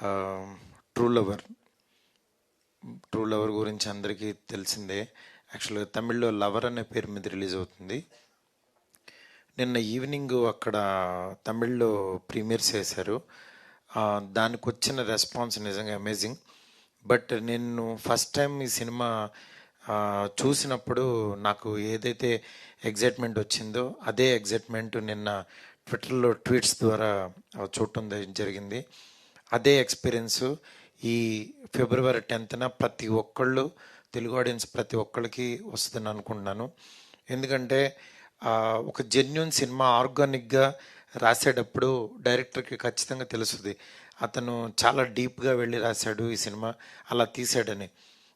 True lover true lover గురించి అందరికీ తెలిసిందే. యాక్చువల్గా తమిళ్లో లవర్ అనే పేరు మీద రిలీజ్ అవుతుంది. నిన్న ఈవినింగ్ అక్కడ తమిళ్లో ప్రీమియర్స్ చేశారు. దానికి వచ్చిన రెస్పాన్స్ నిజంగా అమేజింగ్. బట్ నేను ఫస్ట్ టైం ఈ సినిమా చూసినప్పుడు నాకు ఏదైతే ఎగ్జైట్మెంట్ వచ్చిందో అదే ఎగ్జైట్మెంట్ నిన్న ట్విట్టర్లో ట్వీట్స్ ద్వారా చూడటం జరిగింది. అదే ఎక్స్పీరియన్స్ ఈ ఫిబ్రవరి 10th ప్రతి ఒక్కళ్ళు, తెలుగు ఆడియన్స్ ప్రతి ఒక్కళ్ళకి వస్తుందని అనుకుంటున్నాను. ఎందుకంటే ఒక జెన్యున్ సినిమా ఆర్గానిక్గా రాసేటప్పుడు డైరెక్టర్కి ఖచ్చితంగా తెలుస్తుంది అతను చాలా డీప్గా వెళ్ళి రాశాడు ఈ సినిమా, అలా తీసాడని.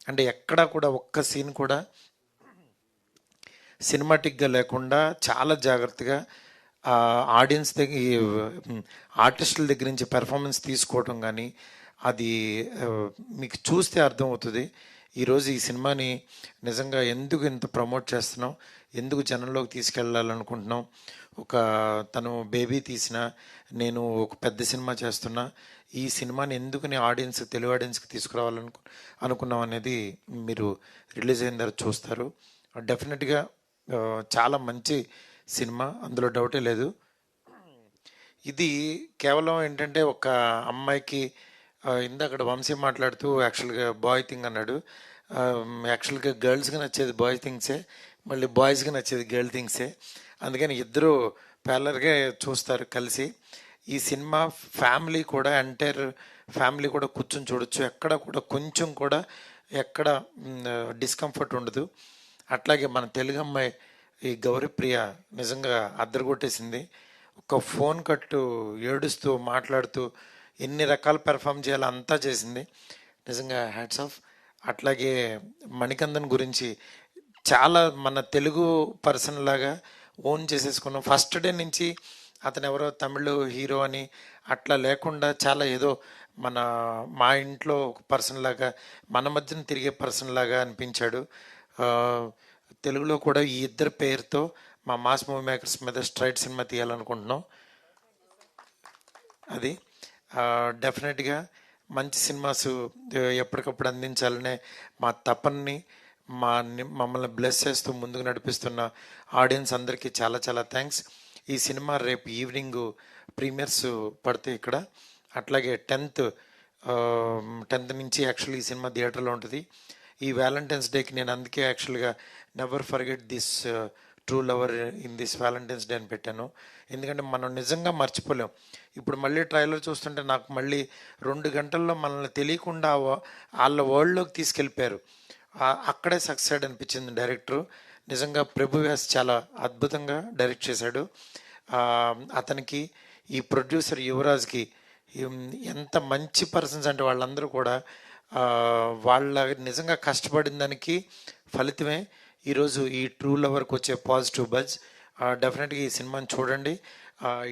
అంటే ఎక్కడా కూడా ఒక్క సీన్ కూడా సినిమాటిక్గా లేకుండా చాలా జాగ్రత్తగా ఆడియన్స్ దగ్గర, ఆర్టిస్టుల దగ్గర నుంచి పెర్ఫార్మెన్స్ తీసుకోవటం కానీ అది మీకు చూస్తే అర్థమవుతుంది. ఈరోజు ఈ సినిమాని నిజంగా ఎందుకు ఇంత ప్రమోట్ చేస్తున్నాం, ఎందుకు జనంలోకి తీసుకెళ్ళాలనుకుంటున్నాం. తను బేబీ తీసిన, నేను ఒక పెద్ద సినిమా చేస్తున్నా, ఈ సినిమాని ఎందుకు ఆడియన్స్, తెలుగు ఆడియన్స్కి అనుకున్నాం అనేది మీరు రిలీజ్ అయిన తర్వాత చూస్తారు. డెఫినెట్గా చాలా మంచి సినిమా, అందులో డౌటే లేదు. ఇది కేవలం ఏంటంటే ఒక అమ్మాయికి, ఇందాక వంశీ మాట్లాడుతూ యాక్చువల్గా బాయ్ థింగ్ అన్నాడు. యాక్చువల్గా గర్ల్స్కి నచ్చేది బాయ్ థింగ్సే, మళ్ళీ బాయ్స్కి నచ్చేది గర్ల్ థింగ్సే. అందుకని ఇద్దరు ప్యారలర్గా చూస్తారు కలిసి. ఈ సినిమా ఫ్యామిలీ కూడా, ఎంటైర్ ఫ్యామిలీ కూడా కూర్చొని చూడొచ్చు. ఎక్కడ కూడా కొంచెం కూడా ఎక్కడ డిస్కంఫర్ట్ ఉండదు. అట్లాగే మన తెలుగు అమ్మాయి ఈ గౌరీప్రియ నిజంగా అద్దరగొట్టేసింది. ఒక ఫోన్ కట్టు ఏడుస్తూ మాట్లాడుతూ ఎన్ని రకాల పెర్ఫామ్ చేయాలో అంతా చేసింది. నిజంగా హ్యాట్స్ ఆఫ్. అట్లాగే మణికందన్ గురించి చాలా మన తెలుగు పర్సన్ లాగా ఓన్ చేసేసుకున్నాం. ఫస్ట్ డే నుంచి అతను ఎవరో తమిళ హీరో అని అట్లా లేకుండా చాలా ఏదో మా ఇంట్లో ఒక పర్సన్ లాగా, మన మధ్యన తిరిగే పర్సన్ లాగా అనిపించాడు. తెలుగులో కూడా ఈ ఇద్దరు పేరుతో మా మాస్ మూవీ మేకర్స్ మీద స్ట్రైట్ సినిమా తీయాలనుకుంటున్నాం. అది డెఫినెట్గా మంచి సినిమాస్ ఎప్పటికప్పుడు అందించాలనే మా తపన్ని, మమ్మల్ని బ్లెస్ చేస్తూ ముందుకు నడిపిస్తున్న ఆడియన్స్ అందరికీ చాలా చాలా థ్యాంక్స్. ఈ సినిమా రేపు ఈవినింగ్ ప్రీమియర్స్ పడతాయి ఇక్కడ. అట్లాగే 10th నుంచి యాక్చువల్లీ ఈ సినిమా థియేటర్లో ఉంటుంది. ఈ వ్యాలంటైన్స్ డేకి నేను అందుకే యాక్చువల్గా never forget this true lover in this Valentine's day అని పెట్టాను. ఎందుకంటే మనం నిజంగా మర్చిపోలేం. ఇప్పుడు మళ్ళీ ట్రైలర్ చూస్తుంటే నాకు మళ్ళీ 2 గంటల్లో మనల్ని తెలియకుండా వాళ్ళ వరల్డ్లోకి తీసుకెళ్ళిపోయారు. అక్కడే సక్సెస్ అనిపించింది డైరెక్టరు. నిజంగా ప్రభు వ్యాస్ చాలా అద్భుతంగా డైరెక్ట్ చేశాడు. అతనికి, ఈ ప్రొడ్యూసర్ యువరాజ్కి ఎంత మంచి పర్సన్స్ అంటే వాళ్ళందరూ కూడా వాళ్ళ నిజంగా కష్టపడిన దానికి ఫలితమే ఈరోజు ఈ ట్రూ లవర్కి వచ్చే పాజిటివ్ బజ్. డెఫినెట్గా ఈ సినిమాని చూడండి,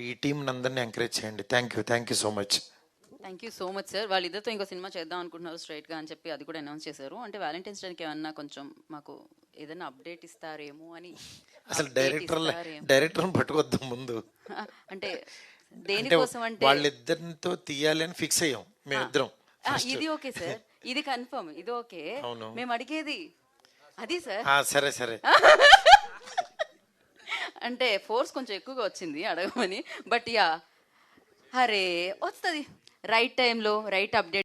ఈ టీంని అందరినీ ఎంకరేజ్ చేయండి. Thank you so much. Thank you so much sir. వాళ్ళిద్దరితో ఇంకో సినిమా చేద్దాం అనుకుంటున్నారు స్ట్రైట్గా అని చెప్పి అది కూడా అనౌన్స్ చేశారు. అంటే వ్యాలంటైన్స్ డేకి ఏమన్నా కొంచెం మాకు ఏదైనా అప్డేట్ ఇస్తారేమో అని. అసలు డైరెక్టర్ పట్టుకొద్దాం ముందు, అంటే దేనికోసం అంటే వాళ్ళిద్దరితో తీయాలి అని ఫిక్స్ అయ్యాం మేమిద్దరం. ఇది ఓకే సార్, ఇది కన్ఫర్మ్, ఇది ఓకే. మేము అడిగేది అది సార్. సరే సరే అంటే ఫోర్స్ కొంచెం ఎక్కువగా వచ్చింది అడగమని. బట్ యా, అరే వస్తుంది రైట్ టైంలో రైట్ అప్డేట్.